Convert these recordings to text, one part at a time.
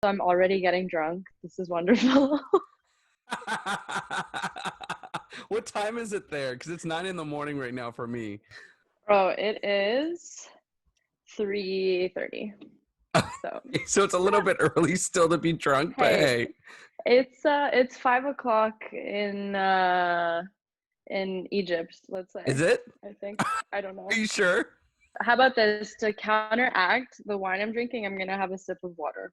So I'm already getting drunk. This is wonderful. What time is it there? Because it's 9 in the morning right now for me. Bro, it is 3:30. So, So it's a little bit early still to be drunk, but hey, hey, it's 5 o'clock in Egypt, let's is say. it? I think. I don't Are know. you sure? How about this? To counteract the wine I'm drinking, I'm gonna have a sip of water.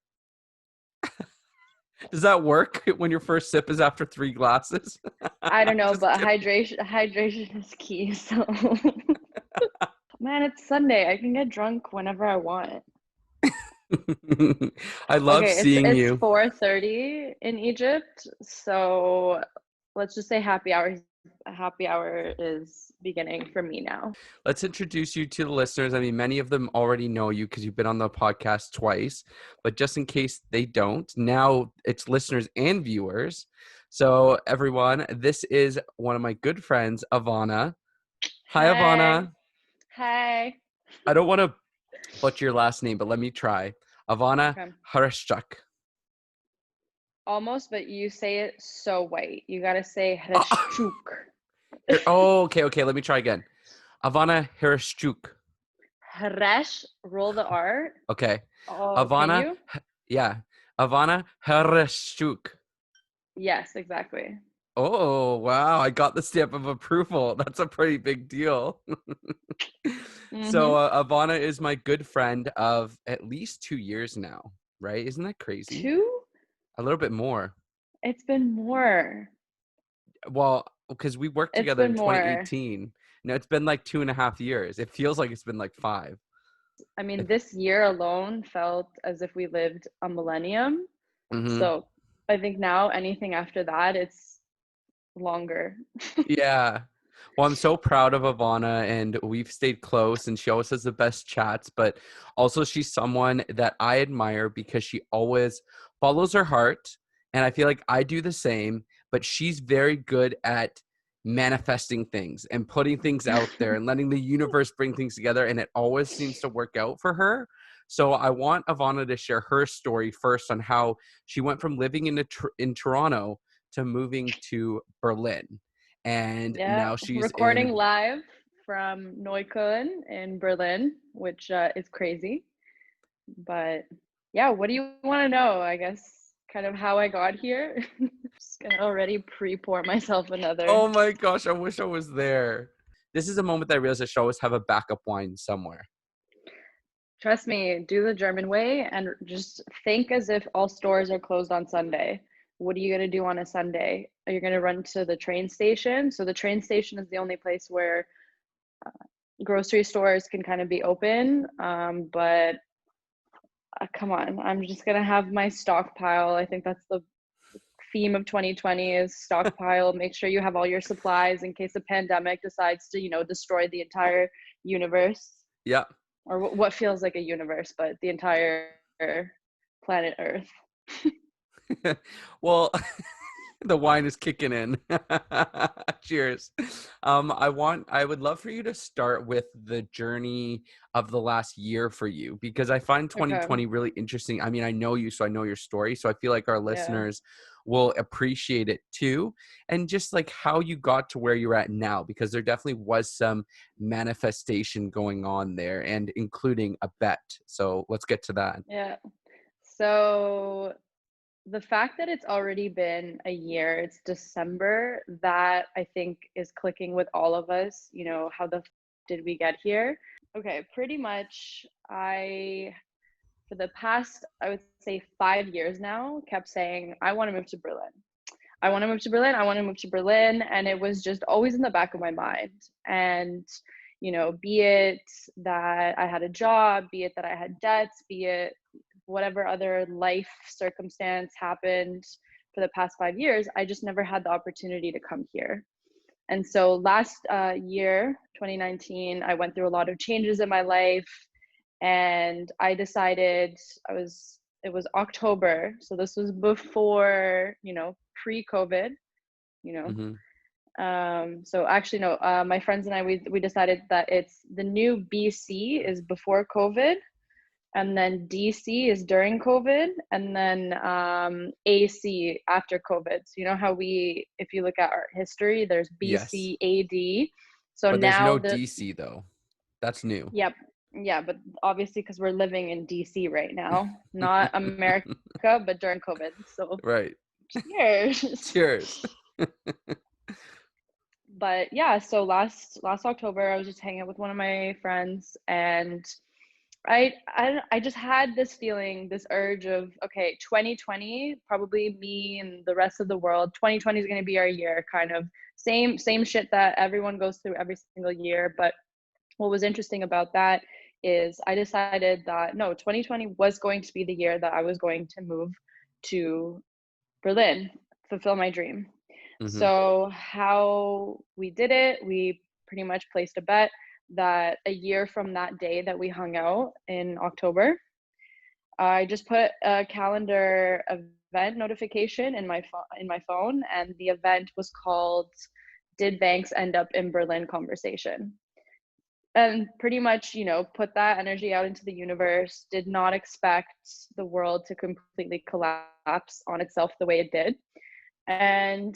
Does that work when your first sip is after 3 glasses? I don't know, Just but kidding. hydration is key. So, man, it's Sunday. I can get drunk whenever I want. I love Okay, it's seeing it's you. 4:30 in Egypt, so let's just say happy hour is beginning for me now. Let's introduce you to the listeners. I mean, many of them already know you because you've been on the podcast twice, but just in case they don't, now it's listeners and viewers. So, everyone, this is one of my good friends, Ivanna. Hi, Hey, Ivanna. hey. I don't want to butcher your last name, but let me try. Ivanna Okay. Harashchuk. Almost, but you say it so white. You gotta say Hreshchuk. Oh, okay. Let me try again. Ivana Hirschchuk. Hresh, roll the R. Okay. Oh, can Ivana, you? yeah. Ivana Hirschchuk. Yes, exactly. Oh, wow. I got the stamp of approval. That's a pretty big deal. So, Mm-hmm. Ivana is my good friend of at least 2 years now, right? Isn't that crazy? Two? A little bit more. It's been more. Well, because we worked It's together in been more. 2018. No, it's been like 2.5 years. It feels like it's been like five. I mean, this year alone felt as if we lived a millennium. Mm-hmm. So I think now anything after that, it's longer. Yeah. Well, I'm so proud of Ivana, and we've stayed close, and she always has the best chats. But also, she's someone that I admire because she always follows her heart. And I feel like I do the same, but she's very good at manifesting things and putting things out there and letting the universe bring things together. And it always seems to work out for her. So I want Ivana to share her story first on how she went from living in Toronto to moving to Berlin. And Yeah, now she's recording in. live from Neukölln in Berlin, which is crazy. But yeah, what do you want to know? I guess kind of how I got here. Just gonna already pre-pour myself another. Oh my gosh, I wish I was there. This is a moment that I realized I should always have a backup wine somewhere. Trust me, do the German way and just think as if all stores are closed on Sunday. What are you going to do on a Sunday? Are you going to run to the train station? So the train station is the only place where grocery stores can kind of be open. But come on, I'm just going to have my stockpile. I think that's the theme of 2020 is stockpile. Make sure you have all your supplies in case a pandemic decides to, destroy the entire universe. Yeah. Or what feels like a universe, but the entire planet Earth. Well, the wine is kicking in. Cheers. I would love for you to start with the journey of the last year for you because I find Okay. 2020 really interesting. I mean, I know you, so I know your story. So I feel like our Yeah. listeners will appreciate it too. And just like how you got to where you're at now, because there definitely was some manifestation going on there and including a bet. So let's get to that. Yeah. So the fact that it's already been a year, it's December, that I think is clicking with all of us. How the did we get here? Okay, pretty much for the past, I would say 5 years now, kept saying, I want to move to Berlin. I want to move to Berlin. I want to move to Berlin. And it was just always in the back of my mind. And, be it that I had a job, be it that I had debts, be it whatever other life circumstance happened for the past 5 years, I just never had the opportunity to come here. And so last year, 2019, I went through a lot of changes in my life. And I decided it was October. So this was before, pre-COVID, you know. Mm-hmm. So actually, no, my friends and I, we decided that it's the new BC is before COVID. and then DC is during COVID, and then AC after COVID. So you know how if you look at our history, there's Yes. BC, AD. So But there's now no DC though. That's new. yep, yeah, but obviously because we're living in DC right now, not America, but during COVID. So Right. cheers. Cheers. But yeah, so last October, I was just hanging out with one of my friends, and I just had this feeling, this urge of, okay, 2020, probably me and the rest of the world, 2020 is going to be our year, kind of same shit that everyone goes through every single year. But what was interesting about that is I decided that no, 2020 was going to be the year that I was going to move to Berlin, fulfill my dream. Mm-hmm. So how we did it, we pretty much placed a bet that a year from that day that we hung out in October, I just put a calendar event notification in my phone, and the event was called "Did Banks End Up in Berlin?" conversation. And pretty much, put that energy out into the universe. Did not expect the world to completely collapse on itself the way it did. And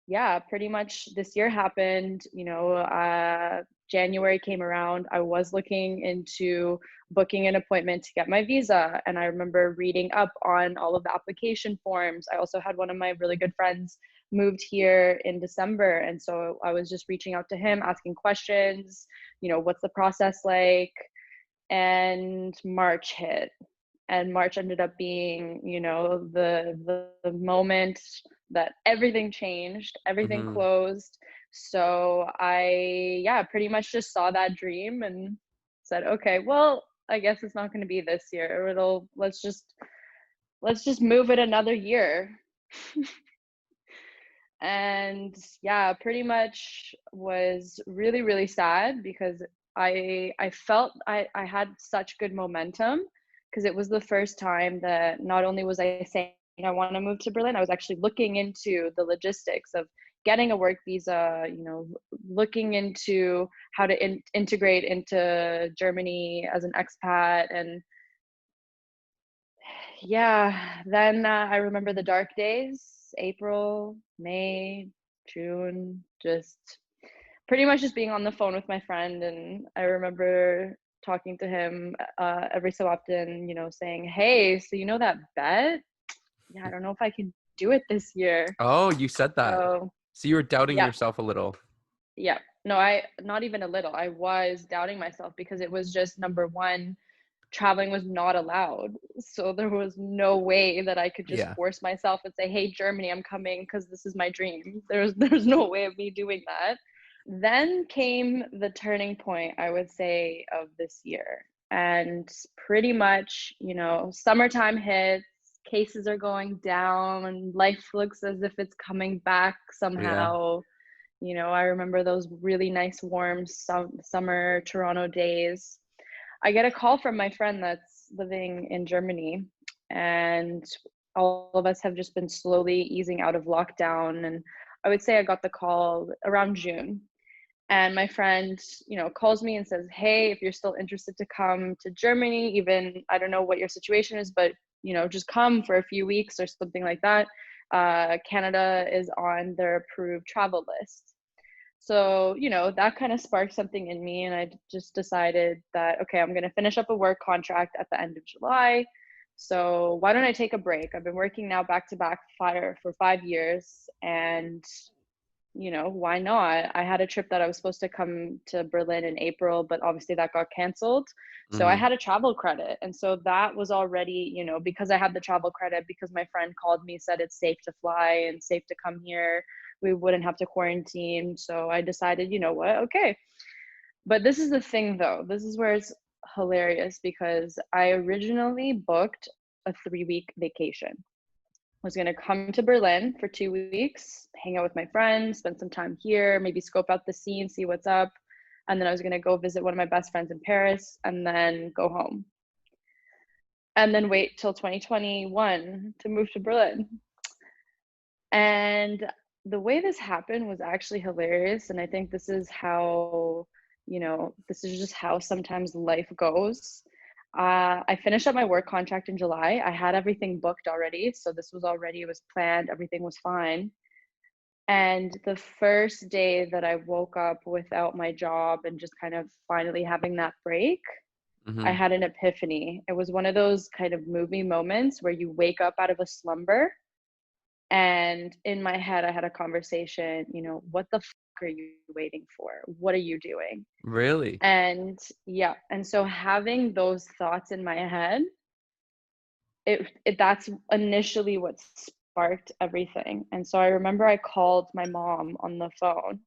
yeah, pretty much this year happened. January came around. I was looking into booking an appointment to get my visa, and I remember reading up on all of the application forms. I also had one of my really good friends moved here in December, and so I was just reaching out to him, asking questions, what's the process like? And March hit, and March ended up being, the moment that everything changed, everything Mm-hmm. closed. So I pretty much just saw that dream and said, okay, well, I guess it's not going to be this year. Let's just move it another year. And yeah, pretty much was really, really sad because I felt I had such good momentum, because it was the first time that not only was I saying I want to move to Berlin, I was actually looking into the logistics of getting a work visa, looking into how to integrate into Germany as an expat. And yeah, then I remember the dark days, April, May, June, just pretty much just being on the phone with my friend. And I remember talking to him every so often, saying, hey, so that bet? Yeah, I don't know if I can do it this year. Oh, you said that. So So you were doubting yeah, yourself a little. yeah. No, I not even a little. I was doubting myself because it was just, number one, traveling was not allowed. So there was no way that I could just Yeah. force myself and say, hey, Germany, I'm coming because this is my dream. There's no way of me doing that. Then came the turning point, I would say, of this year. And pretty much, summertime hits, cases are going down, and life looks as if it's coming back Yeah. somehow. I remember those really nice, warm summer Toronto days. I get a call from my friend that's living in Germany, and all of us have just been slowly easing out of lockdown. And I would say I got the call around June. And my friend, calls me and says, hey, if you're still interested to come to Germany, even, I don't know what your situation is, but, just come for a few weeks or something like that. Canada is on their approved travel list. So, that kind of sparked something in me. And I just decided that, okay, I'm going to finish up a work contract at the end of July. So why don't I take a break? I've been working now back to back for 5 years. And, why not? I had a trip that I was supposed to come to Berlin in April, but obviously that got canceled. So I Mm-hmm. had a travel credit. And so that was already, because I had the travel credit, because my friend called me, said it's safe to fly and safe to come here, we wouldn't have to quarantine. So I decided, you know what? Okay. But this is the thing though. This is where it's hilarious, because I originally booked a 3-week vacation. Was going to come to Berlin for 2 weeks, hang out with my friends, spend some time here, maybe scope out the scene, see what's up. And then I was going to go visit one of my best friends in Paris and then go home. And then wait till 2021 to move to Berlin. And the way this happened was actually hilarious. And I think this is how, this is just how sometimes life goes. I finished up my work contract in July. I had everything booked already, so this was already, it was planned, everything was fine. And the first day that I woke up without my job and just kind of finally having that break, I Hmm. had an epiphany. It was one of those kind of movie moments where you wake up out of a slumber, and in my head I had a conversation, what the are you waiting for? What are you doing? Really? And yeah, and so having those thoughts in my head, it that's initially what sparked everything. And so I remember I called my mom on the phone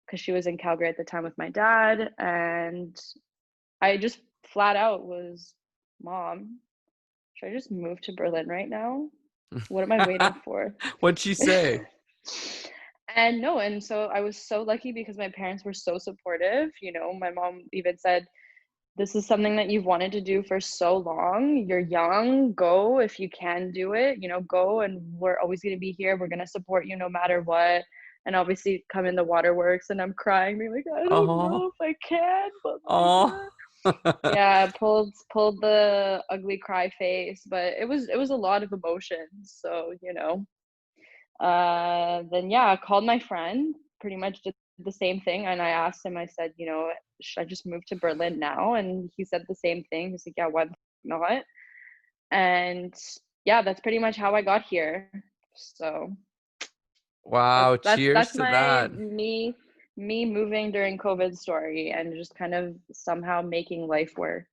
because she was in Calgary at the time with my dad, and I just flat out was, "Mom, should I just move to Berlin right now? What am I waiting for?" What'd she say? And no, and so I was so lucky because my parents were so supportive. My mom even said, "This is something that you've wanted to do for so long. You're young. Go if you can do it. Go, and we're always going to be here. We're going to support you no matter what." And obviously, come in the waterworks, and I'm crying, being like, "I don't Oh, know if I can, but my oh. God." Yeah, pulled the ugly cry face, but it was a lot of emotions. So, then yeah, I called my friend, pretty much did the same thing, and I asked him. I said, should I just move to Berlin now? And he said the same thing. He's like, yeah, why the not? And yeah, that's pretty much how I got here. So that's Wow, that's cheers that's to my that. me moving during COVID story and just kind of somehow making life work.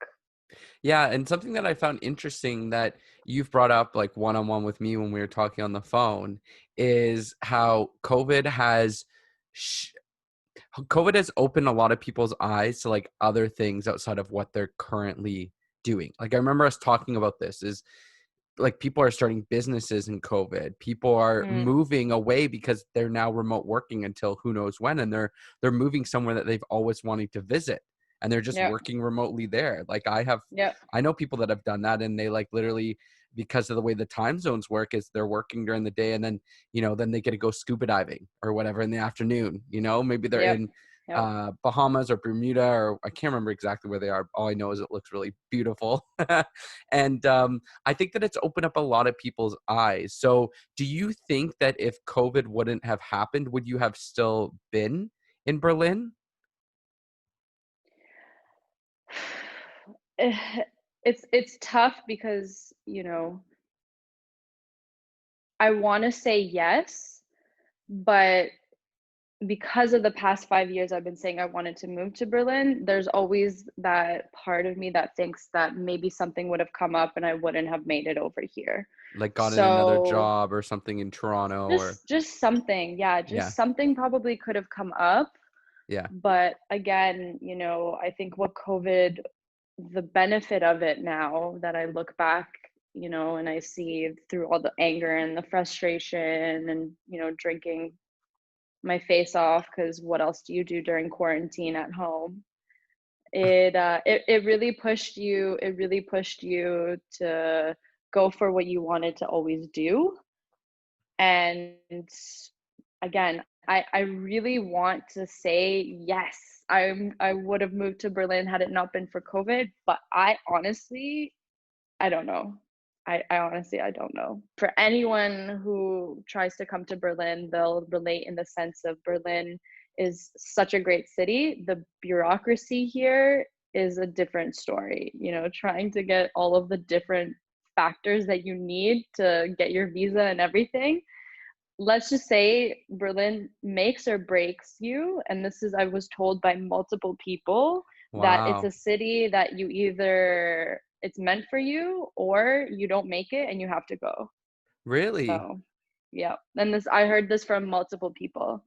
Yeah, and something that I found interesting that you've brought up like one-on-one with me when we were talking on the phone is how sh- COVID has opened a lot of people's eyes to like other things outside of what they're currently doing. Like I remember us talking about this is like people are starting businesses in COVID. People are Mm, moving away because they're now remote working until who knows when, and they're moving somewhere that they've always wanted to visit, and they're just yeah, working remotely there. Like yeah, I know people that have done that, and they like literally because of the way the time zones work is they're working during the day and then then they get to go scuba diving or whatever in the afternoon. Maybe they're yep, in yep. Bahamas or Bermuda, or I can't remember exactly where they are. All I know is it looks really beautiful. And I think that it's opened up a lot of people's eyes. So do you think that if COVID wouldn't have happened, would you have still been in Berlin? It's tough because, I want to say yes, but because of the past 5 years I've been saying I wanted to move to Berlin, there's always that part of me that thinks that maybe something would have come up and I wouldn't have made it over here. Like gotten another So job or something in Toronto or just something, yeah, yeah, just something probably could have come up. yeah. But again, I think what COVID, the benefit of it now that I look back, and I see through all the anger and the frustration and, drinking my face off, because what else do you do during quarantine at home? It really pushed you, to go for what you wanted to always do. And again, I really want to say yes. I would have moved to Berlin had it not been for COVID, but I don't know. I honestly I don't know. For anyone who tries to come to Berlin, they'll relate in the sense of Berlin is such a great city. The bureaucracy here is a different story. Trying to get all of the different factors that you need to get your visa and everything. Let's just say Berlin makes or breaks you. And this is, I was told by multiple people, that it's Wow. a city that you either, it's meant for you or you don't make it and you have to go. Really? So, yeah. And I heard this from multiple people.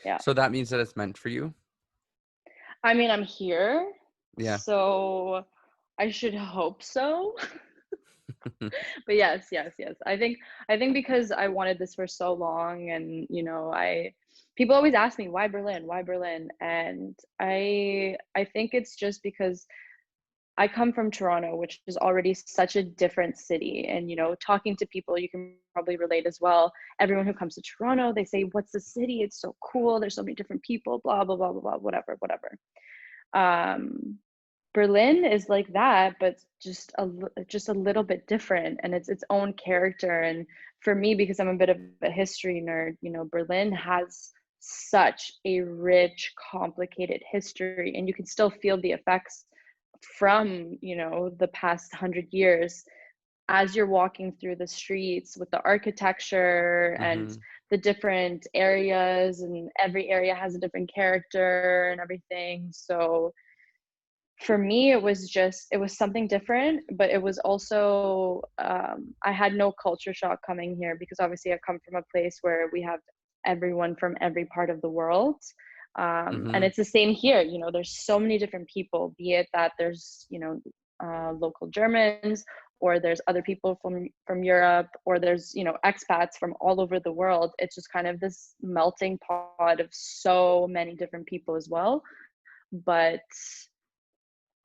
Yeah. So that means that it's meant for you? I mean, I'm here, Yeah. so I should hope so. But yes, yes, yes. I think because I wanted this for so long, and I people always ask me why Berlin, why Berlin, and I think it's just because I come from Toronto, which is already such a different city. And talking to people, you can probably relate as well. Everyone who comes to Toronto, they say, "What's the city? It's so cool. There's so many different people, blah blah blah blah blah, whatever, whatever." Um, Berlin is like that, but just a little bit different, and it's its own character. And for me, because I'm a bit of a history nerd, Berlin has such a rich, complicated history, and you can still feel the effects from, the past 100 years as you're walking through the streets with the architecture and Mm-hmm. the different areas, and every area has a different character and everything. So for me, it was something different, but it was also, I had no culture shock coming here, because obviously I come from a place where we have everyone from every part of the world. And Mm-hmm. it's the same here. There's so many different people, be it that there's, local Germans, or there's other people from Europe, or there's, expats from all over the world. It's just kind of this melting pot of so many different people as well. But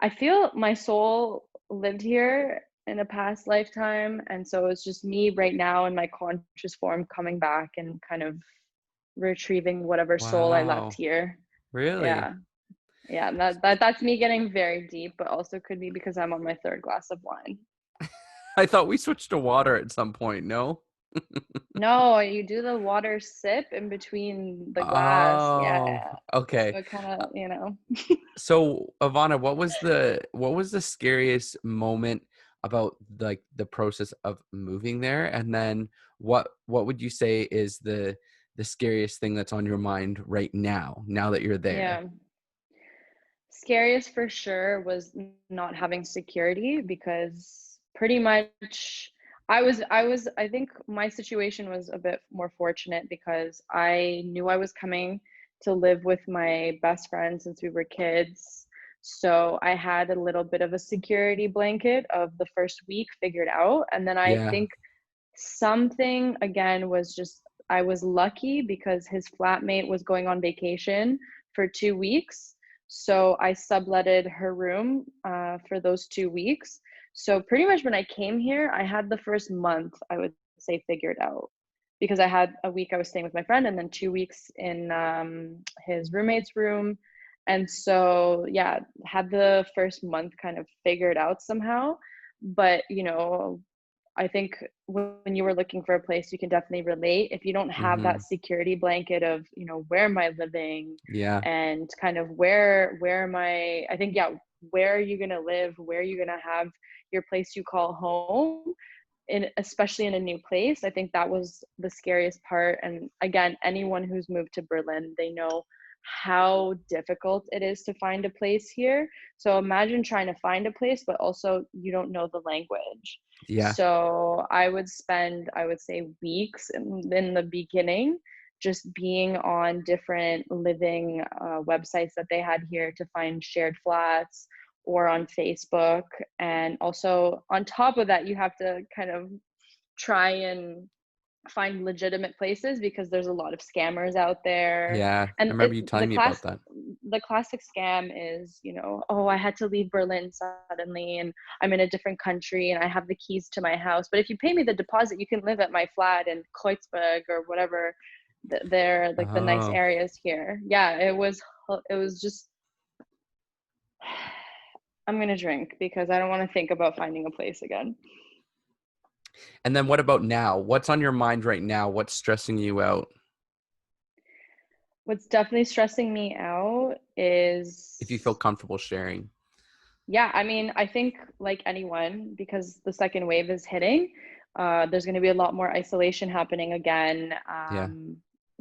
I feel my soul lived here in a past lifetime, and so it's just me right now in my conscious form coming back and kind of retrieving whatever soul I left Wow. here. Really? Yeah. Yeah, and that's me getting very deep, but also could be because I'm on my third glass of wine. I thought we switched to water at some point. No? No, you do the water sip in between the glass. Oh, Yeah. okay. So it kind of, So, Ivana, what was the scariest moment about like the process of moving there? And then what would you say is the scariest thing that's on your mind right now that you're there? yeah. Scariest for sure was not having security, because pretty much I think my situation was a bit more fortunate, because I knew I was coming to live with my best friend since we were kids. So I had a little bit of a security blanket of the first week figured out. And then I Yeah. think something again was just, I was lucky because his flatmate was going on vacation for 2 weeks. So I subletted her room for those 2 weeks. So pretty much when I came here, I had the first month, I would say, figured out, because I had a week I was staying with my friend, and then 2 weeks in his roommate's room. And so, yeah, had the first month kind of figured out somehow. But, I think when you were looking for a place, you can definitely relate. If you don't have Mm-hmm. that security blanket of, where am I living, Yeah. and kind of where am I think, yeah, where are you going to live? Where are you going to have your place you call home? Especially in a new place, I think that was the scariest part. And again, anyone who's moved to Berlin, they know how difficult it is to find a place here. So imagine trying to find a place, but also you don't know the language. Yeah. So I would spend, I would say, weeks in the beginning just being on different living websites that they had here to find shared flats, or on Facebook. And also on top of that, you have to kind of try and find legitimate places, because there's a lot of scammers out there. Yeah. I And remember you telling me about that. the classic scam is, oh, I had to leave Berlin suddenly, and I'm in a different country, and I have the keys to my house, but if you pay me the deposit, you can live at my flat in Kreuzberg or whatever. They're like the nice Oh. areas here. Yeah, it was just I'm gonna drink because I don't want to think about finding a place again. And then what about now? What's on your mind right now? What's stressing you out? What's definitely stressing me out If you feel is, comfortable sharing. yeah, I mean, I think like anyone, because the second wave is hitting, there's going to be a lot more isolation happening again. Yeah.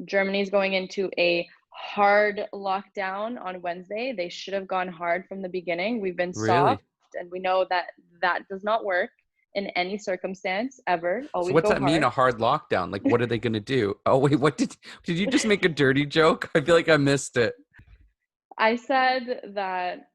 Germany's going into a hard lockdown on Wednesday. They should have gone hard from the beginning. We've been soft, Really? and we know that that does not work in any circumstance ever. So Always what's go that mean, hard. a hard lockdown? Like what are they going to do? Oh wait, what did you just make a dirty joke? I feel like I missed it. I said that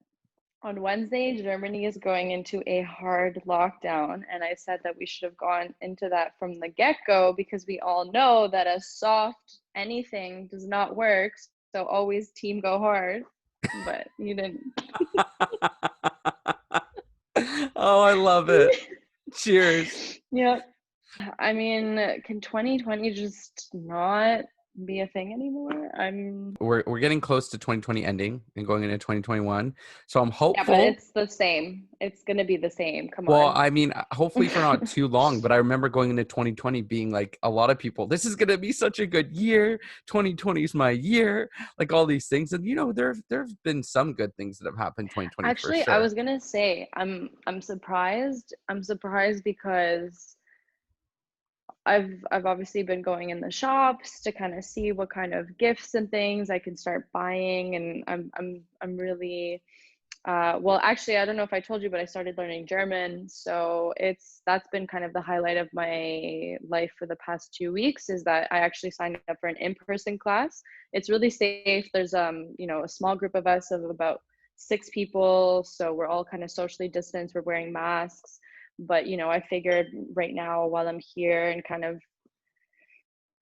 on Wednesday, Germany is going into a hard lockdown. And I said that we should have gone into that from the get go, because we all know that a soft anything does not work. So always team go hard. But you didn't. Oh, I love it. Cheers. Yep. I mean, can 2020 just not? be a thing anymore. We're getting close to 2020 ending and going into 2021. So I'm Yeah, but hopeful. it's the same. It's gonna be the same. Come Well, on. I mean, hopefully for not too long, but I remember going into 2020 being like a lot of people, this is going to be such a good year. 2020 is my year, like all these things. And, there've been some good things that have happened 2020 for Actually, I sure. was gonna say I'm surprised. I'm surprised because I've obviously been going in the shops to kind of see what kind of gifts and things I can start buying, and I'm really well, actually, I don't know if I told you, but I started learning German. So that's been kind of the highlight of my life for the past 2 weeks, is that I actually signed up for an in-person class. It's really safe. There's a small group of us of about 6 people. So we're all kind of socially distanced. We're wearing masks. But I figured right now while I'm here and kind of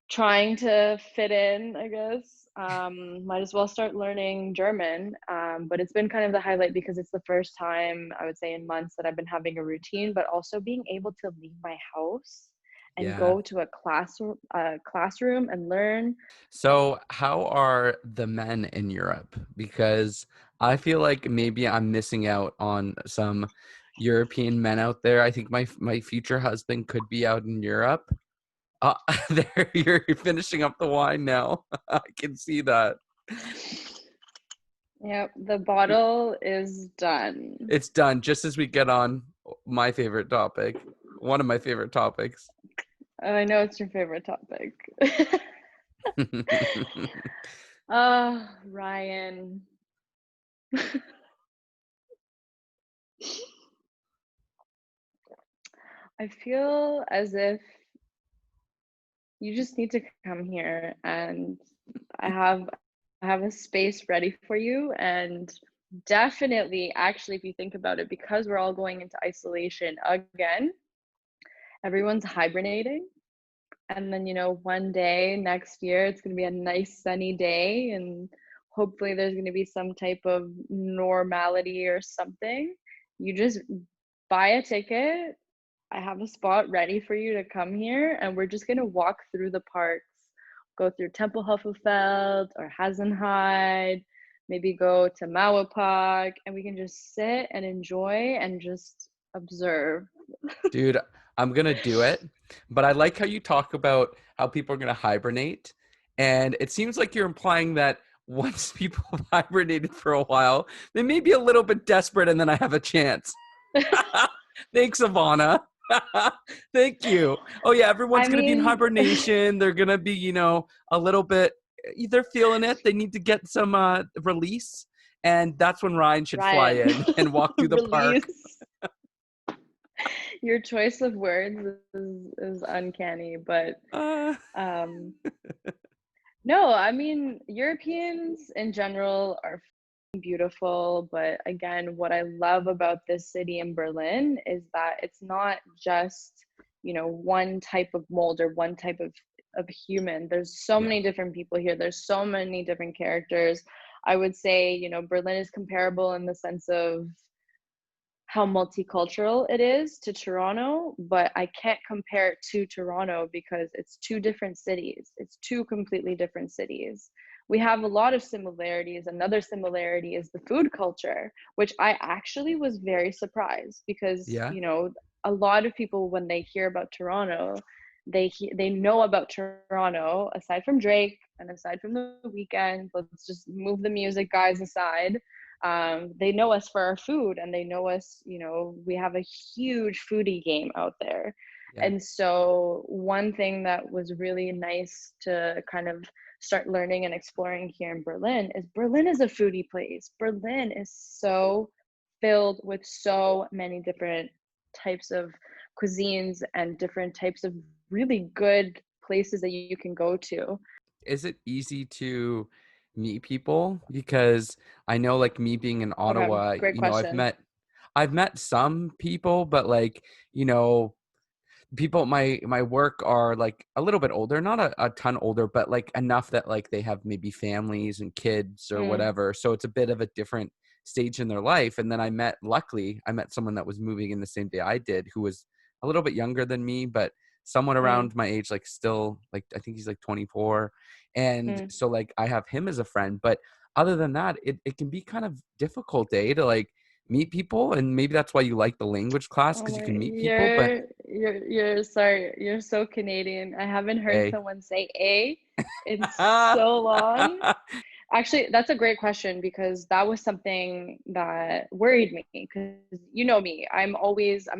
trying to fit in, I guess. Might as well start learning German. But it's been kind of the highlight because it's the first time I would say in months that I've been having a routine, but also being able to leave my house and Yeah. go to a classroom and learn. So how are the men in Europe? Because I feel like maybe I'm missing out on some European men out there. I think my future husband could be out in Europe. Uh, there, you're finishing up the wine now. I can see that. Yep, the bottle is done. It's done just as we get on my favorite topic, one of my favorite topics. I know it's your favorite topic. Ryan. I feel as if you just need to come here, and I have I have a space ready for you. And definitely, actually, if you think about it, because we're all going into isolation again, everyone's hibernating. And then, one day next year, it's going to be a nice sunny day, and hopefully there's going to be some type of normality or something. You just buy a ticket. I have a spot ready for you to come here, and we're just gonna walk through the parks, go through Temple Huffelfeld or Hasenheide, maybe go to Mauerpark, and we can just sit and enjoy and just observe. Dude, I'm gonna do it. But I like how you talk about how people are gonna hibernate. And it seems like you're implying that once people have hibernated for a while, they may be a little bit desperate and then I have a chance. Thanks, Ivanna. Thank you. Oh yeah, everyone's I gonna be in mean, hibernation. They're gonna be, a little bit, they're feeling it. They need to get some release. And that's when Ryan should fly Ryan, in and walk through the park. release. Your choice of words is uncanny, but Uh, um, no, I mean, Europeans in general are beautiful, but again, what I love about this city in Berlin is that it's not just, one type of mold or one type of human. There's so yeah. many different people here. There's so many different characters. I would say, Berlin is comparable in the sense of how multicultural it is to Toronto, but I can't compare it to Toronto because it's two different cities. It's two completely different cities. We have a lot of similarities. Another similarity is the food culture, which I actually was very surprised because, Yeah. a lot of people when they hear about Toronto, they know about Toronto aside from Drake and aside from the weekend. Let's just move the music guys aside. They know us for our food, and they know us, we have a huge foodie game out there. Yeah. And so one thing that was really nice to kind of start learning and exploring here in Berlin is a foodie place. Berlin is so filled with so many different types of cuisines and different types of really good places that you can go to. Is it easy to meet people? Because I know, like, me being in Okay, Ottawa, great question. I've met some people, but like, people at my work are like a little bit older, not a ton older, but like enough that like they have maybe families and kids or Mm, whatever. So it's a bit of a different stage in their life. And then luckily, I met someone that was moving in the same day I did, who was a little bit younger than me, but someone Mm, around my age, like still like I think he's like 24. And mm. so like I have him as a friend, but other than that, it can be kind of difficult, to like meet people. And maybe that's why you like the language class, Oh because you my, can meet people. But you're sorry, you're so Canadian. I haven't heard hey. someone say A in so long. Actually, that's a great question because that was something that worried me because you know me, I'm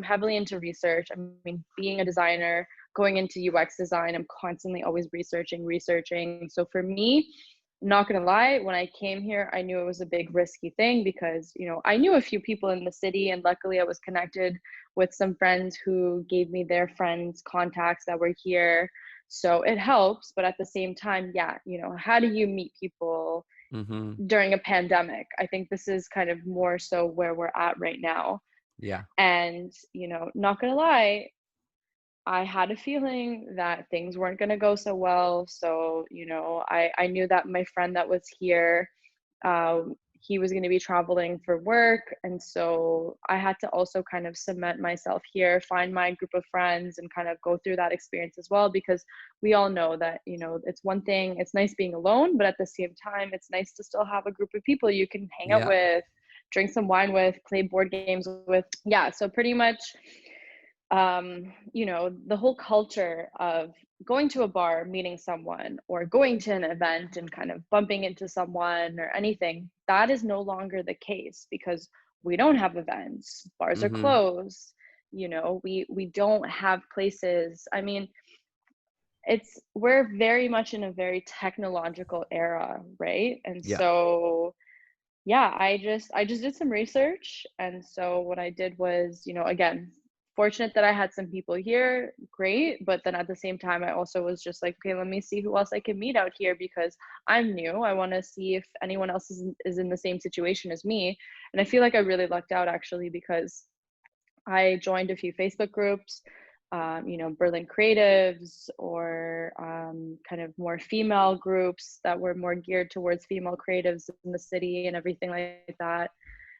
heavily into research. I mean, being a designer, going into UX design, I'm constantly always researching. So for me, not gonna lie, when I came here, I knew it was a big risky thing because, I knew a few people in the city and luckily I was connected with some friends who gave me their friends' contacts that were here. So it helps, but at the same time, yeah, how do you meet people Mm-hmm. during a pandemic? I think this is kind of more so where we're at right now. Yeah. And, not gonna lie, I had a feeling that things weren't gonna go so well. So, I knew that my friend that was here, he was going to be traveling for work. And so I had to also kind of cement myself here, find my group of friends, and kind of go through that experience as well. Because we all know that, it's one thing, it's nice being alone, but at the same time, it's nice to still have a group of people you can hang out Yeah. with, drink some wine with, play board games with. Yeah. So pretty much, the whole culture of going to a bar, meeting someone, or going to an event and kind of bumping into someone or anything, that is no longer the case because we don't have events. Bars are Mm-hmm. closed. We don't have places. I mean, we're very much in a very technological era, right? And Yeah. so yeah, I just did some research. And so what I did was, again, fortunate that I had some people here, great. But then at the same time, I also was just like, okay, let me see who else I can meet out here because I'm new. I want to see if anyone else is in the same situation as me. And I feel like I really lucked out actually because I joined a few Facebook groups, Berlin creatives, or kind of more female groups that were more geared towards female creatives in the city and everything like that.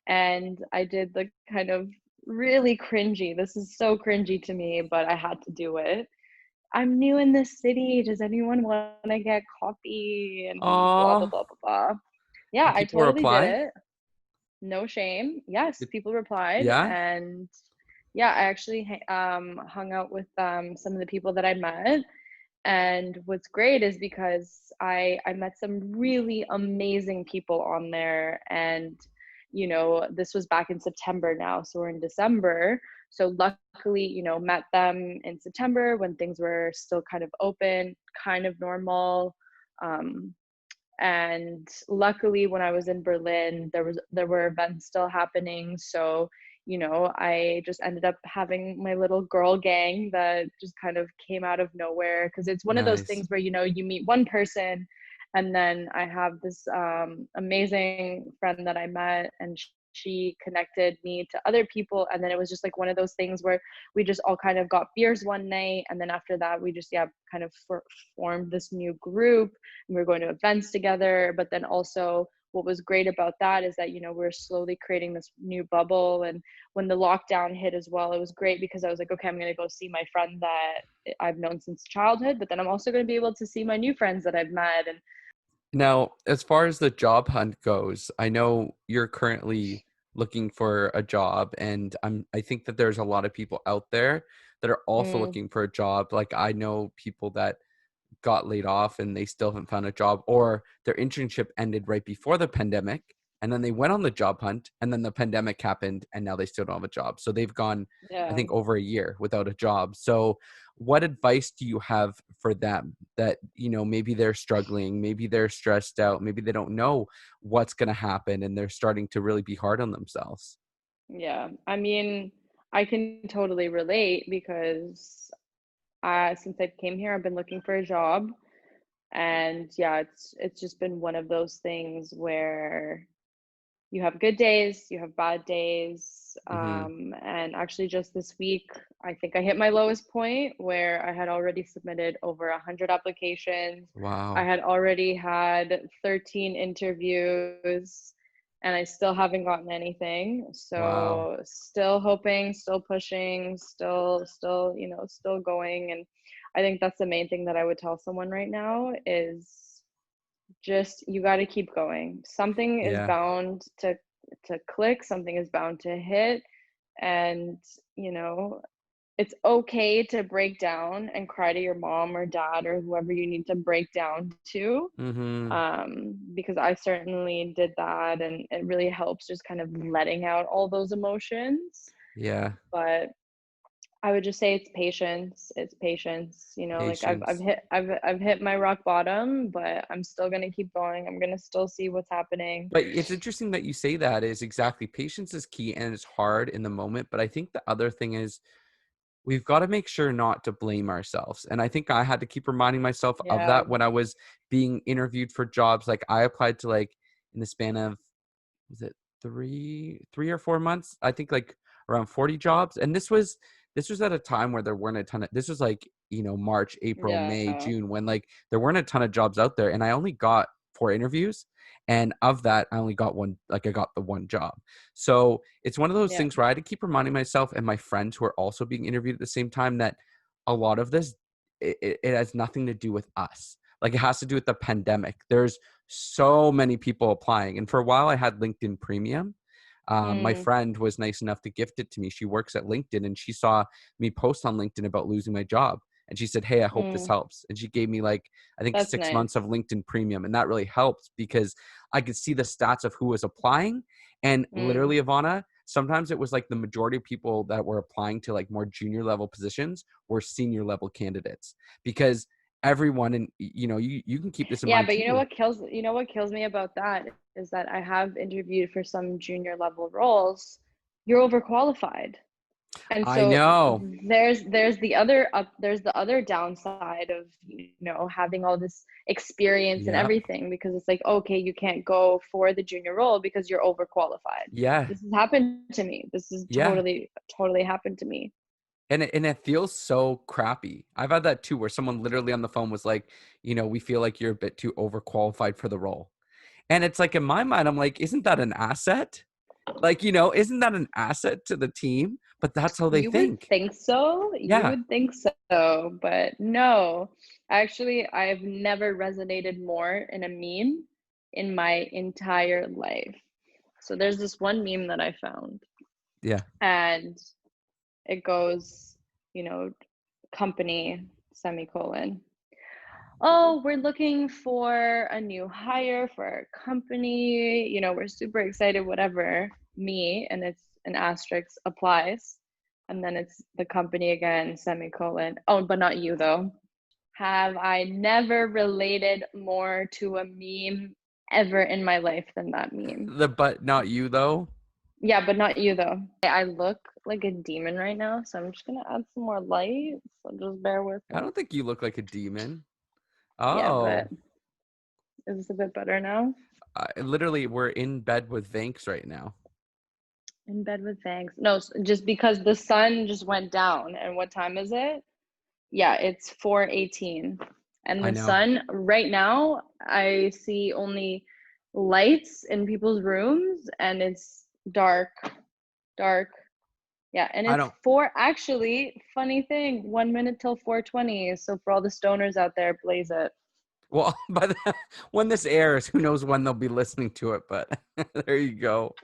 And I did the kind of really cringy, this is so cringy to me, but I had to do it. I'm new in this city. Does anyone want to get coffee? And blah, blah, Oh, blah, blah, blah. Yeah, did I people totally did reply? it. No shame. Yes, people replied. Yeah. And yeah, I actually hung out with some of the people that I met. And what's great is because I met some really amazing people on there. And, this was back in September now. So we're in December. So luckily, met them in September when things were still kind of open, kind of normal. Um, and luckily when I was in Berlin, there were events still happening. So I just ended up having my little girl gang that just kind of came out of nowhere because it's one of those Nice. things where you meet one person, and then I have this amazing friend that I met, and she connected me to other people, and then it was just like one of those things where we just all kind of got beers one night, and then after that we just kind of formed this new group, and we were going to events together. But then also what was great about that is that we're slowly creating this new bubble. And when the lockdown hit as well, it was great because I was like, okay, I'm going to go see my friend that I've known since childhood, but then I'm also going to be able to see my new friends that I've met. And Now, as far as the job hunt goes, I know you're currently looking for a job, and I think that there's a lot of people out there that are also mm, looking for a job. Like I know people that got laid off and they still haven't found a job, or their internship ended right before the pandemic and then they went on the job hunt and then the pandemic happened and now they still don't have a job. So they've gone, I yeah. think, over a year without a job. So what advice do you have for them that, maybe they're struggling, maybe they're stressed out, maybe they don't know what's going to happen and they're starting to really be hard on themselves? Yeah, I mean, I can totally relate because since I came here, I've been looking for a job. And yeah, it's just been one of those things where you have good days, you have bad days. Hmm. And actually, just this week, I think I hit my lowest point where I had already submitted over 100 applications. I Wow. had already had 13 interviews. and I still haven't gotten anything. Wow. So still hoping, still pushing, still, still going. And I think that's the main thing that I would tell someone right now is just you got to keep going. Something is Yeah. bound to click, something is bound to hit, and you know, it's okay to break down and cry to your mom or dad or whoever you need to break down to, Mm-hmm. because I certainly did that, and it really helps just kind of letting out all those emotions. Yeah. But I would just say it's patience. It's patience. Like Patience. I've hit my rock bottom, but I'm still gonna keep going. I'm gonna still see what's happening. But it's interesting that you say that. Is exactly, patience is key and it's hard in the moment. But I think the other thing is we've got to make sure not to blame ourselves. And I think I had to keep reminding myself of Yeah, that when I was being interviewed for jobs. Like I applied to, like, in the span of, was it three or 4 months, I think, like around 40 jobs. And this was at a time where there weren't a ton of, this was like, March, April, May, yeah. June, when like there weren't a ton of jobs out there, and I only got 4 interviews, and of that I only got one, like I got the one job. So it's one of those Yeah. things where I had to keep reminding myself and my friends who are also being interviewed at the same time that a lot of this, it has nothing to do with us. Like, it has to do with the pandemic. There's so many people applying. And for a while I had LinkedIn Premium. My Mm, friend was nice enough to gift it to me. She works at LinkedIn, and she saw me post on LinkedIn about losing my job. And she said, "Hey, I hope this mm, helps." And she gave me, like, I think that's 6 months of nice. LinkedIn Premium. And that really helped because I could see the stats of who was applying. And Mm. literally, Ivana, sometimes it was like the majority of people that were applying to like more junior level positions were senior level candidates, because everyone, and you can keep this in Yeah, mind but too. you know what kills me about that is that I have interviewed for some junior level roles. You're overqualified. And I so know. there's the other downside of, having all this experience and Yep. everything, because it's like, okay, you can't go for the junior role because you're overqualified. Yeah. This has happened to me. This has Yeah. totally happened to me. And it feels so crappy. I've had that too, where someone literally on the phone was like, "We feel like you're a bit too overqualified for the role." And it's like, in my mind, I'm like, isn't that an asset? Like, isn't that an asset to the team? But that's how they You would think. think so. You Yeah. would think so, but no. Actually, I've never resonated more in a meme in my entire life. So there's this one meme that I found, Yeah. and it goes, you know, company semicolon. Oh, we're looking for a new hire for our company. We're super excited, whatever. Me, and it's an asterisk applies. And then it's the company again, semicolon. Oh, but not you though. Have I never related more to a meme ever in my life than that meme? The but not you though. Yeah, but not you though. I look like a demon right now, so I'm just gonna add some more light. So just bear with I me. don't think you look like a demon. Yeah, but Oh, is this a bit better now? literally, we're in bed with Vanks right now. In bed with thanks. No, just because the sun just went down. And what time is it? Yeah, it's 4:18. And I the know. sun right now, I see only lights in people's rooms, and it's dark, dark. Yeah, and I it's don't. actually, funny thing, 1 minute till 4:20. So for all the stoners out there, blaze it. Well, when this airs, who knows when they'll be listening to it, but there you go.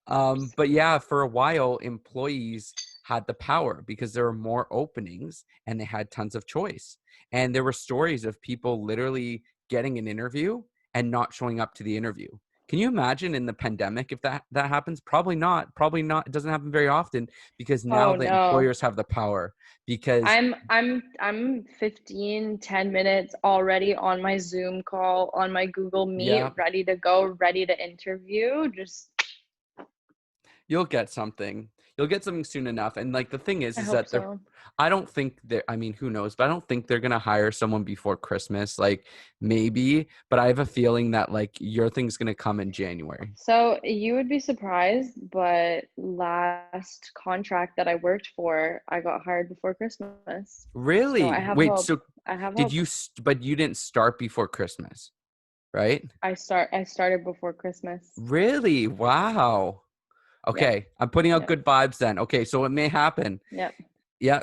But yeah, for a while, employees had the power because there were more openings and they had tons of choice. And there were stories of people literally getting an interview and not showing up to the interview. Can you imagine in the pandemic if that happens? Probably not. Probably not. It doesn't happen very often because now Oh the no. employers have the power. Because I'm 15, 10 minutes already on my Zoom call, on my Google Meet, yeah, ready to go, ready to interview. Just you'll get something. You'll get something soon enough. And like the thing I is hope that so. I don't think that, I mean, who knows, but I don't think they're gonna hire someone before Christmas. Like maybe, but I have a feeling that like your thing's gonna come in January. So you would be surprised, but last contract that I worked for, I got hired before Christmas. So I Really? have Wait, hope. so I have did hope. you but you didn't start before Christmas? right? I started before Christmas. Really? Wow. Yep. Okay, I'm putting out Yep. good vibes then. Okay, so it may happen. Yep. Yeah,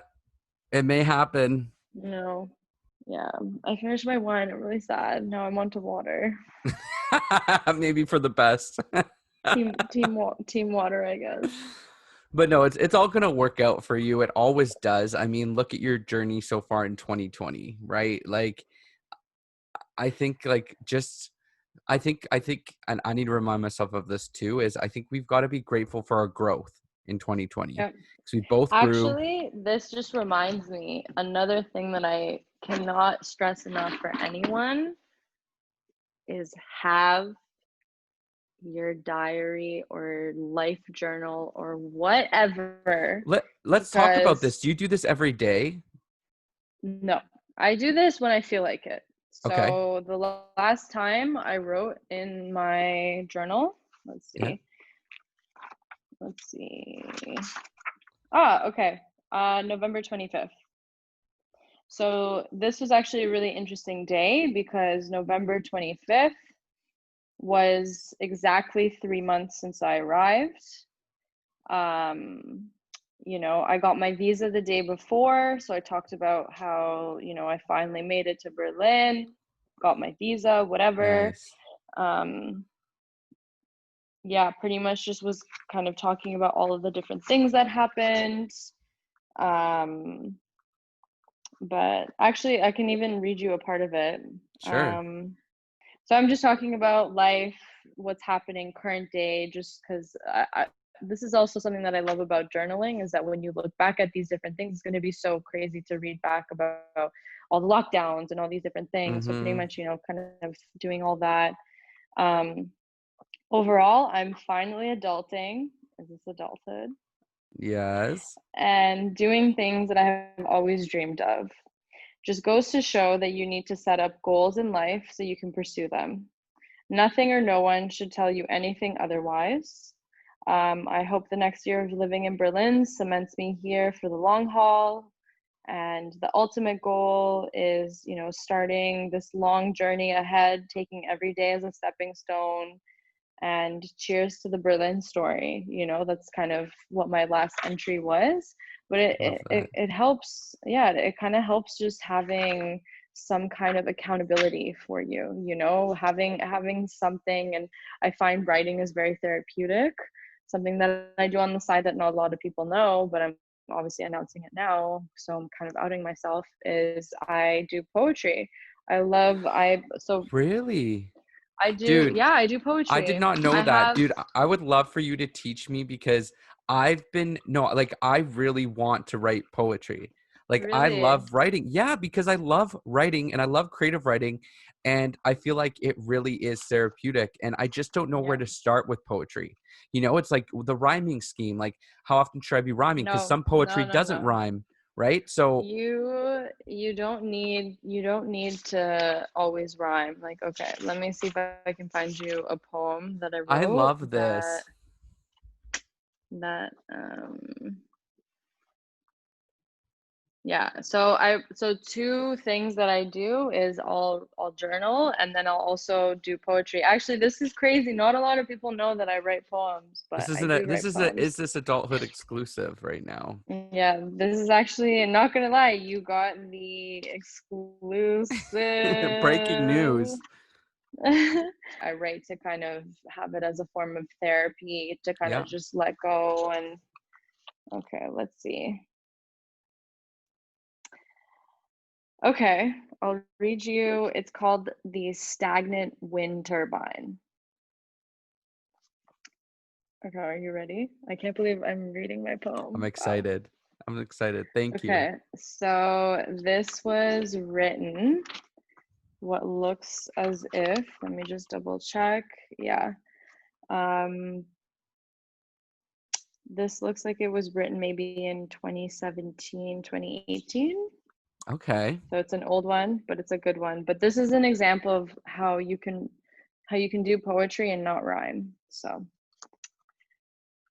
it may happen. No. Yeah. I finished my wine. I'm really sad. Now I'm on to water. Maybe for the best. Team water, I guess. But no, it's all gonna work out for you. It always does. I mean, look at your journey so far in 2020, right? Like, I think like just I think and I need to remind myself of this too, is I think we've got to be grateful for our growth in 2020 Yep. because we both grew. Actually, this just reminds me another thing that I cannot stress enough for anyone is have your diary or life journal or whatever, Let's talk about this. because Do you do this every day? no, I do this when I feel like it. Okay. So the last time I wrote in my journal, let's Yeah. see. Let's see. Ah, okay. November 25th. So this was actually a really interesting day because November 25th was exactly 3 months since I arrived. Um, I got my visa the day before, so I talked about how, I finally made it to Berlin, got my visa, whatever. Nice. Um, yeah, pretty much just was kind of talking about all of the different things that happened. Um, but actually, I can even read you a part of it. Sure. So I'm just talking about life, what's happening current day, just because this is also something that I love about journaling, is that when you look back at these different things, it's going to be so crazy to read back about all the lockdowns and all these different things. So pretty Mm-hmm. much, kind of doing all that. Um, Overall, I'm finally adulting. Is this adulthood? Yes. And doing things that I have always dreamed of. Just goes to show that you need to set up goals in life so you can pursue them. Nothing or no one should tell you anything otherwise. I hope the next year of living in Berlin cements me here for the long haul. And the ultimate goal is, starting this long journey ahead, taking every day as a stepping stone. And cheers to the Berlin story. That's kind of what my last entry was. But it Love it, that. it, it helps, yeah, it kind of helps just having some kind of accountability for you, having something. And I find writing is very therapeutic, something that I do on the side that not a lot of people know, but I'm obviously announcing it now, so I'm kind of outing myself, is I do poetry. Really? I do, Dude, yeah, I do I did poetry. not know I that. have Dude, I would love for you to teach me because I've been no, like I really want to write poetry. Like I Really? love writing. Yeah, because I love writing and I love creative writing and I feel like it really is therapeutic and I just don't know where Yeah. to start with poetry. It's like the rhyming scheme, like how often should I be rhyming because No, some no, poetry no, doesn't no. rhyme, right? So You don't need to always rhyme. Like, okay, let me see if I can find you a poem that I I wrote love that this. that yeah. So two things that I do is I'll journal, and then I'll also do poetry. Actually, this is crazy. Not a lot of people know that I write poems, but I do This write is a is poems. this adulthood exclusive right now? Yeah, this is actually, not gonna lie, you got the Breaking exclusive. news. I write to kind of have it as a form of therapy, to kind Yeah. of just let go. And okay, let's see. Okay, I'll read you. It's called The Stagnant Wind Turbine. Okay, are you ready? I can't believe I'm reading my I'm poem. Wow. excited. I'm excited. Thank you. Okay, so this was written, what looks as if, let me just double check. Yeah. Um, this looks like it was written maybe in 2017, 2018. Okay. So it's an old one, but it's a good one. But this is an example of how you can do poetry and not rhyme. So,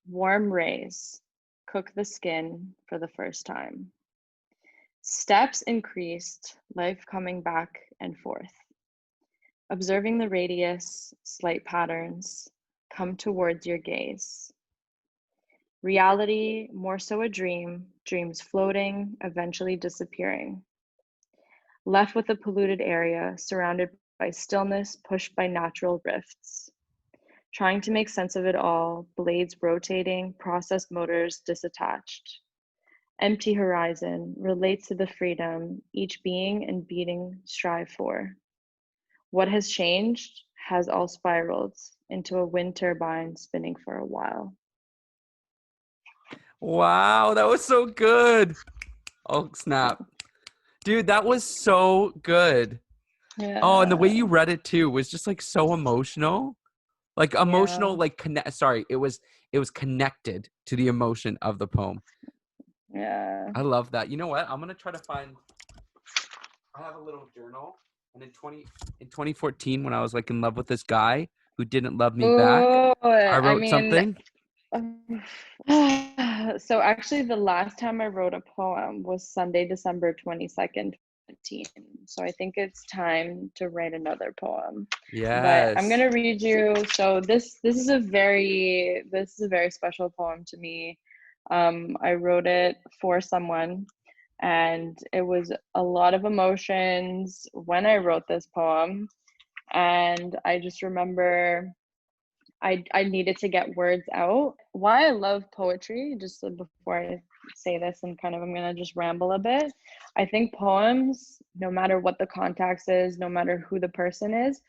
warm rays cook the skin for the first time. Steps increased, life coming back and forth. Observing the radius, slight patterns come towards your gaze. Reality, more so a dream, dreams floating, eventually disappearing. Left with a polluted area, surrounded by stillness, pushed by natural rifts. Trying to make sense of it all, blades rotating, processed motors disattached. Empty horizon relates to the freedom each being and being strive for. What has changed has all spiraled into a wind turbine spinning for a while. Wow, that was so good. Oh, snap. Dude, that was so good. Oh, and the way Yeah, you read it too was just like so emotional. Like yeah, emotional, like it was connected to the emotion of the poem. yeah. I love that. You know what? I'm gonna try to find. I have a little journal, and in 2014, when I was like in love with this guy who didn't love me back, Oh, I I wrote mean, something. so actually, the last time I wrote a poem was Sunday, December 22nd, 2017. So I think it's time to write another poem. But I'm Yes. gonna read you. So this is a very special poem to me. I wrote it for someone, and it was a lot of emotions when I wrote this poem. And I just remember I needed to get words out. Why I love poetry, just before I say this and kind of I'm gonna just ramble a bit. I think poems, no matter what the context is, no matter who the person is,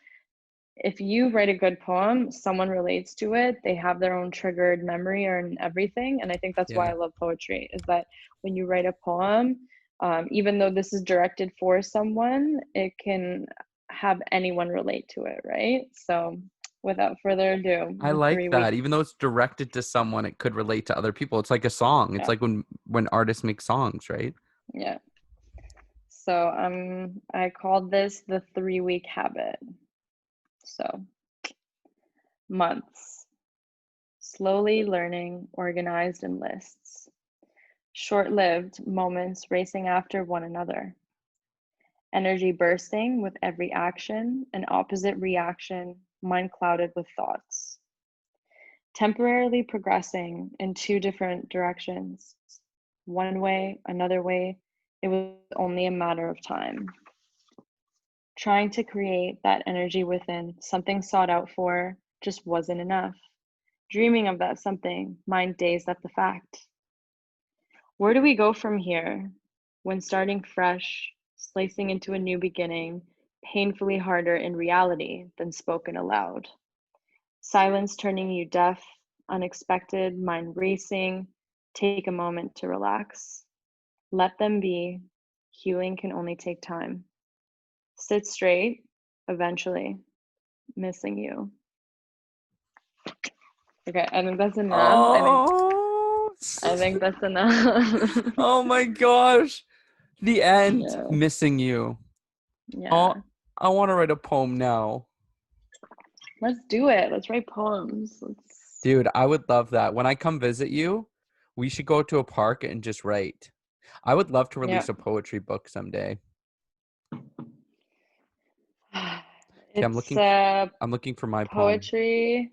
if you write a good poem, someone relates to it, they have their own triggered memory or everything. And I think that's why Yeah. I love poetry, is that when you write a poem, even though this is directed for someone, it can have anyone relate to it, right? So without further ado, I the like 3 week, that. Even though it's directed to someone, it could relate to other people. It's like a song. It's yeah, like when artists make songs, right? yeah. So I called this the 3 week habit. So months, slowly learning, organized in lists. Short-lived moments racing after one another. Energy bursting with every action, an opposite reaction, mind clouded with thoughts. Temporarily progressing in two different directions. One way, another way. It was only a matter of time. Trying to create that energy within, something sought out for, just wasn't enough. Dreaming of that something, mind dazed at the fact. Where do we go from here? When starting fresh, slicing into a new beginning, painfully harder in reality than spoken aloud. Silence turning you deaf, unexpected, mind racing. Take a moment to relax. Let them be. Healing can only take time. Sit straight, eventually, missing you. Okay, I think that's enough. I think Oh, I think that's enough. oh my gosh. The end. Yeah, Missing you. Oh, yeah. I want to write a poem now. Let's do it. Let's write poems. Let's. Dude, I would love that. When I come visit you, we should go to a park and just write. I would love to Yeah. release a poetry book someday. Okay, It's I'm looking for my poem. poetry.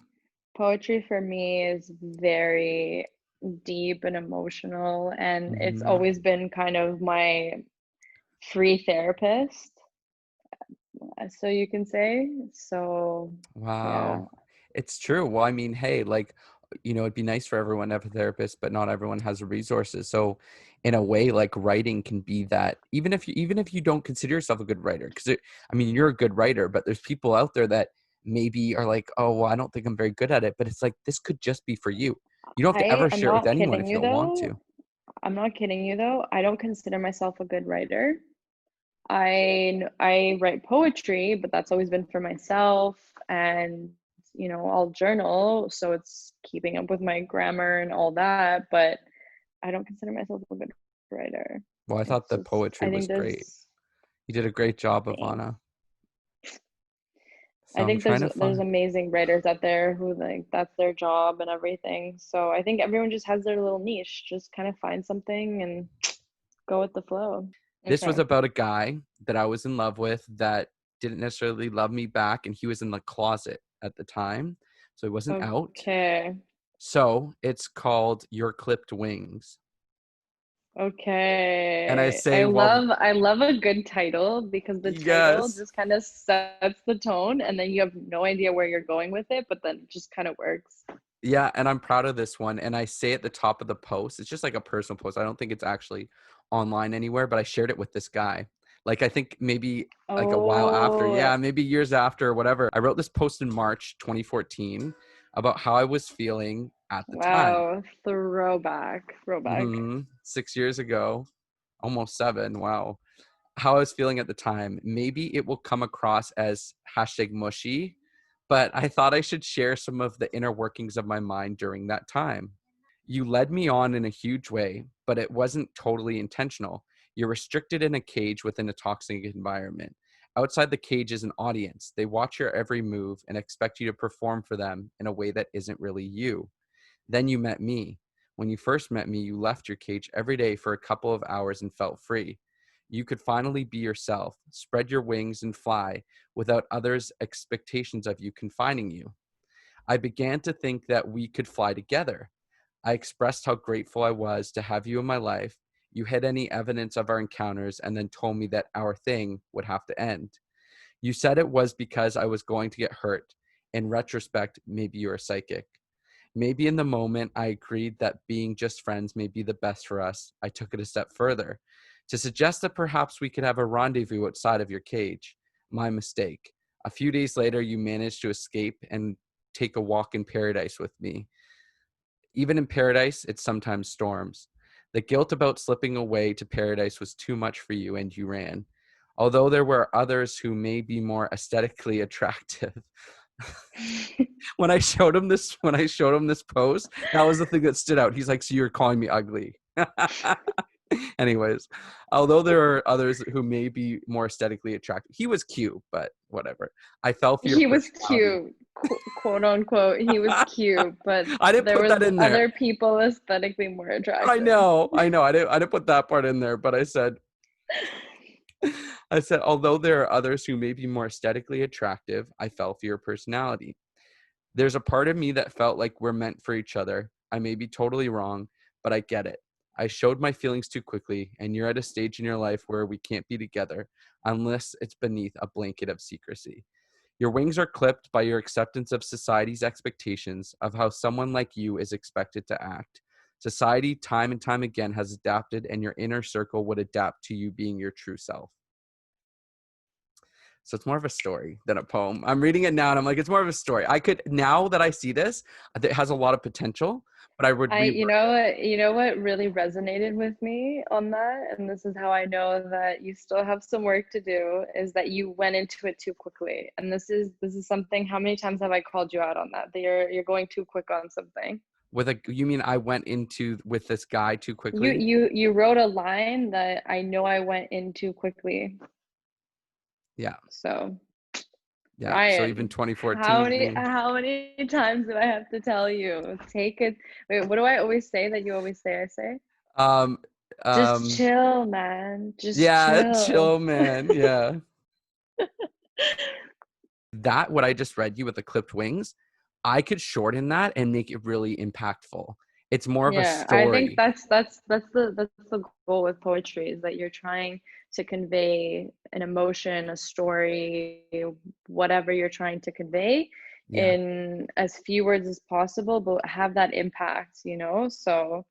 Poetry for me is very deep and emotional, and it's Hmm. always been kind of my free therapist, so you can say. So, yeah. Wow. It's true. Well, I mean, hey, like, it'd be nice for everyone to have a therapist, but not everyone has the resources. So in a way, like writing can be that, even if you don't consider yourself a good writer, because I mean, you're a good writer, but there's people out there that maybe are like, oh, well, I don't think I'm very good at it, but it's like, this could just be for you. You don't have to I ever am share it with not anyone kidding if you you don't want though. to. I'm not kidding you though. I don't consider myself a good writer. I write poetry, but that's always been for myself, and I'll journal, so it's keeping up with my grammar and all that, but I don't consider myself a good writer. Well, I thought It's the just poetry I was think great. there's You did a great job, thanks. Ivana. I So I'm think trying there's to there's find. amazing writers out there who like that's their job and everything. So I think everyone just has their little niche. Just kind of find something and go with the flow. This Okay. was about a guy that I was in love with that didn't necessarily love me back, and he was in the closet at the time, so he wasn't out. Okay. So it's called Your Clipped Wings. And I Okay. say, well, I love a good title because the title yes. just kind of sets the tone and then you have no idea where you're going with it, but then it just kind of works. Yeah, and I'm proud of this one. And I say at the top of the post, it's just like a personal post. I don't think it's actually online anywhere, but I shared it with this guy. Like, I think maybe like a while after. Oh, Yeah, maybe years after or whatever. I wrote this post in March 2014 about how I was feeling at the time. wow. Throwback. Throwback. 6 years ago, almost 7. Wow. How I was feeling at the time. Maybe it will come across as hashtag mushy, but I thought I should share some of the inner workings of my mind during that time. You led me on in a huge way, but it wasn't totally intentional. You're restricted in a cage within a toxic environment. Outside the cage is an audience. They watch your every move and expect you to perform for them in a way that isn't really you. Then you met me. When you first met me, you left your cage every day for a couple of hours and felt free. You could finally be yourself, spread your wings and fly without others' expectations of you confining you. I began to think that we could fly together. I expressed how grateful I was to have you in my life. You hid any evidence of our encounters and then told me that our thing would have to end. You said it was because I was going to get hurt. In retrospect, maybe you're psychic. Maybe in the moment I agreed that being just friends may be the best for us. I took it a step further to suggest that perhaps we could have a rendezvous outside of your cage. My mistake. A few days later, you managed to escape and take a walk in paradise with me. Even in paradise, it sometimes storms. The guilt about slipping away to paradise was too much for you, and you ran. Although there were others who may be more aesthetically attractive. When I showed him this post, that was the thing that stood out. He's like, "So you're calling me ugly?" Anyways, although there are others who may be more aesthetically attractive, he was cute, but whatever. I fell for your He was personality. cute, quote unquote. He was cute, but I didn't there put was that in there. other people aesthetically more I attractive. know, I know. I didn't put that part in there, but I said, although there are others who may be more aesthetically attractive, I fell for your personality. There's a part of me that felt like we're meant for each other. I may be totally wrong, but I get it. I showed my feelings too quickly, and you're at a stage in your life where we can't be together unless it's beneath a blanket of secrecy. Your wings are clipped by your acceptance of society's expectations of how someone like you is expected to act. Society, time and time again, has adapted, and your inner circle would adapt to you being your true self. So it's more of a story than a poem. I'm reading it now and I'm like, it's more of a story. I could, now that I see this, it has a lot of potential, but I would rework it. You know what really resonated with me on that, and this is how I know that you still have some work to do, is that you went into it too quickly. And this is something, how many times have I called you out on that? That you're going too quick on something. You mean I went into with this guy too You quickly? you wrote a line that I know I went in too quickly. Yeah. So Yeah. So even Ryan, 2014 me. how many times do I have to tell you? Take it. Wait, what do I always say that you always say I say? Um, Just um, chill, man. Just yeah, chill. chill, man. Yeah. That, what I just read you with the clipped wings, I could shorten that and make it really impactful. It's more of a Yeah, I think story. that's the goal with poetry, is that you're trying to convey an emotion, a story, whatever you're trying to convey Yeah. in as few words as possible, but have that impact, you know? So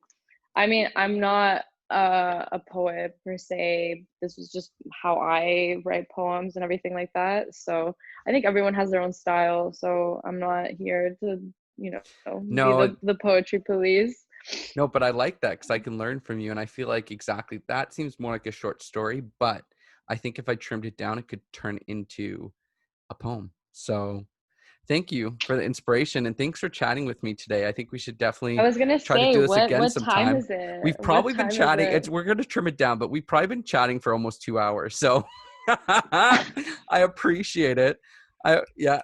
I mean, I'm not a poet per se. This was just how I write poems and everything like that. So I think everyone has their own style. So I'm not here to, you know, be No, the poetry police. no, but I like that because I can learn from you. And I feel like exactly that seems more like a short story. But I think if I trimmed it down, it could turn into a poem. So thank you for the inspiration. And thanks for chatting with me today. I think we should I definitely was gonna try to say, do this again what time sometime. is it? We've What probably been time is chatting. it? We're going to trim it down, but we've probably been chatting for almost 2 hours. So I appreciate it. Yeah,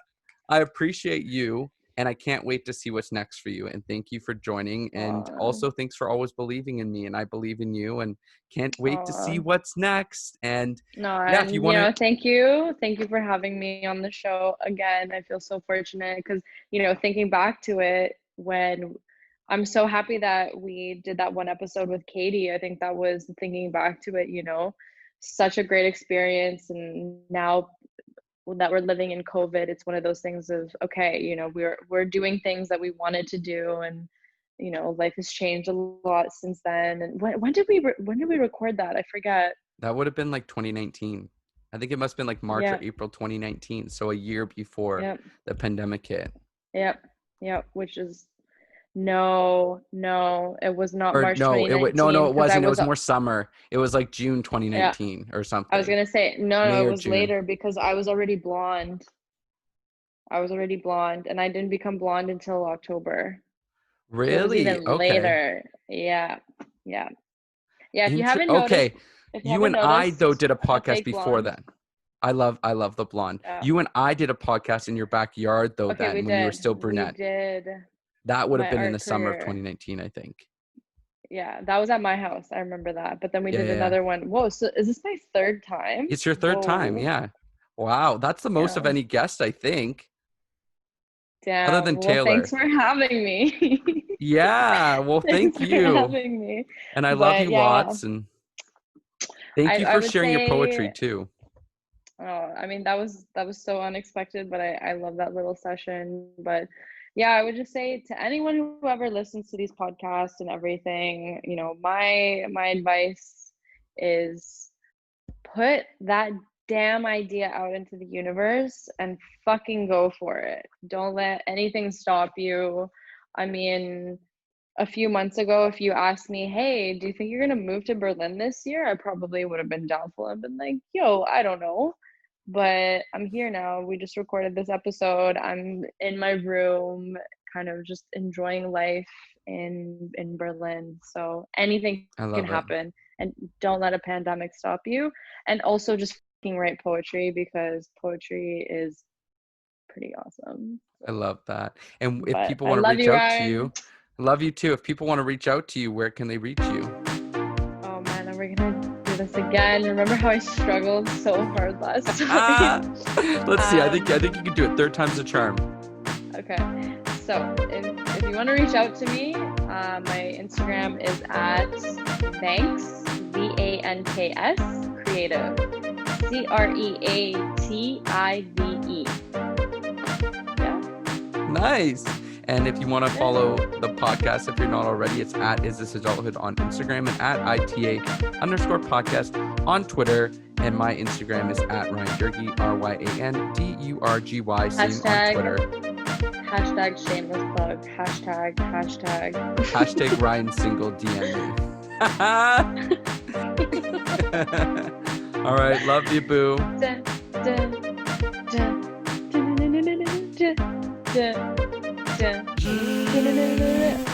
I appreciate you. and I can't wait to see what's next for you. And thank you for joining. And Aw. also thanks for always believing in me, and I believe in you, and can't wait to see Aw. what's next. And No, yeah, if you and want to, thank you. Thank you for having me on the show again. I feel so fortunate because, thinking back to it, when I'm so happy that we did that one episode with Katie. I think that was, thinking back to it, such a great experience. And now that we're living in COVID, it's one of those things of, okay, we're doing things that we wanted to do, and life has changed a lot since then. And when did we record that? I forget. that would have been like 2019. I think it must have been like March or Yeah. April 2019. So a year before Yep. the pandemic hit. Yep. Yep. Which is no, it was not Or March no, no, 2019 it because I wasn't. It was was more summer. It was like June yeah. 2019 or I was something. gonna say no, May it or was June. later because I was already blonde. And I didn't become blonde until October. So it was Really? even Okay. later. Yeah. Yeah. Yeah. Okay. If you You haven't and I though noticed, did a I'm a podcast fake before blonde. then. I love the blonde. Yeah. You and I did a podcast in your backyard though Okay, then when you were still we brunette. did That would have my been in art the summer of career. 2019, I think. Yeah, that was at my house. I remember that. But then we Yeah, did yeah, yeah. another one. Whoa, so is this my third time? It's your third time, Whoa. yeah. Wow, that's the most of Yeah. any guest, I think, other than Damn. Well, thanks Taylor. for having me. Yeah, well, Thanks thank for you. having me. And I love But you yeah, lots, and thank you I for would sharing your poetry say, too. oh, I mean, that was so unexpected, but I love that little session. But yeah, I would just say to anyone who ever listens to these podcasts and everything, my advice is put that damn idea out into the universe and fucking go for it. Don't let anything stop you. I mean, a few months ago, if you asked me, hey, do you think you're gonna move to Berlin this year? I probably would have been doubtful and been like, yo, I don't know. But I'm here now. We just recorded this episode. I'm in my room, kind of just enjoying life in Berlin. So anything I can love it. happen, and don't let a pandemic stop you. And also just fucking write poetry because poetry is pretty awesome. I love that. And if But people I want to love reach you, out to Ryan. you, I love you too. If people want to reach out to you, where can they reach you? Oh man, are we gonna do this again? Remember how I struggled so hard last time? Let's see. I think you can do it. Third time's a charm. Okay. So if you want to reach out to me, my Instagram is at Thanks, VANKS Creative, CREATIVE. Yeah. Nice. And if you want to follow the podcast, if you're not already, it's at Is This Adulthood on Instagram and at ITA_podcast on Twitter. And my Instagram is at Ryan Durgy, RYANDURGY, same on Twitter. Hashtag shameless plug. Hashtag Ryan single DM me. All right. Love you, boo. Dun, dun, dun, dun, dun, dun, dun, dun, dun, dun, dun, dun, dun, dun, dun, dun.